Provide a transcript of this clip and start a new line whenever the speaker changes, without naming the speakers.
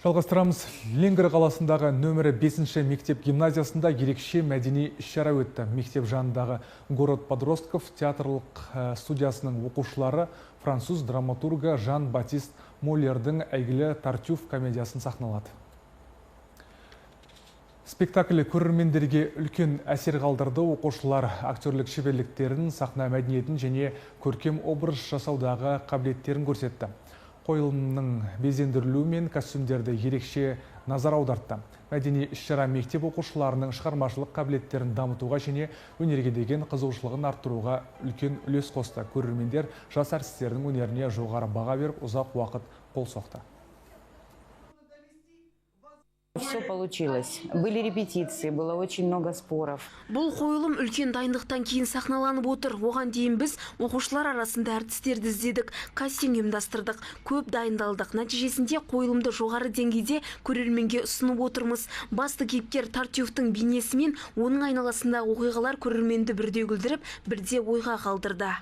Жалғастырамыз. Ленгір қаласындағы нөмірі 5-ші мектеп гимназиясында ерекше мәдени іс-шара өтті. Мектеп жанындағы Город Подростков театрлық студиясының оқушылары француз драматурга Жан-Батист Моллердің әйгілі Тартюф комедиясын сахналады. Спектакль көрермендерге үлкен әсер қалдырды. Оқушылар актерлік шеберліктерін, сахна мәдениетін және көркем образ жасаудағы қабілеттерін көрсетті. Қойылымның безендірілуі мен костюмдерді ерекше назар аудартты. Мәдени іс-шара мектеп оқушыларының шығармашылық қабілеттерін дамытуға және өнерге деген қызығушылығын арттыруға үлкен үлес қосты. Көрермендер жас әртістердің өнеріне жоғары баға беріп, ұзақ уақыт қол соқты.
Все получилось. Были репетиции, было очень много споров.
Бұл қойылым үлкен дайындықтан кейін сахналанып отыр. Оған дейін біз оқушылар арасында әртістерді іздедік, кастинг ұйымдастырдық, көп дайындалдық. Нәтижесінде қойылымды жоғары деңгейде көрерменге ұсынып отырмыз. Басты кейіпкер Тартюфтың бейнесі мен оның айналасындағы оқиғалар көрерменді бірде күлдіріп, бірде ойға қалдырды.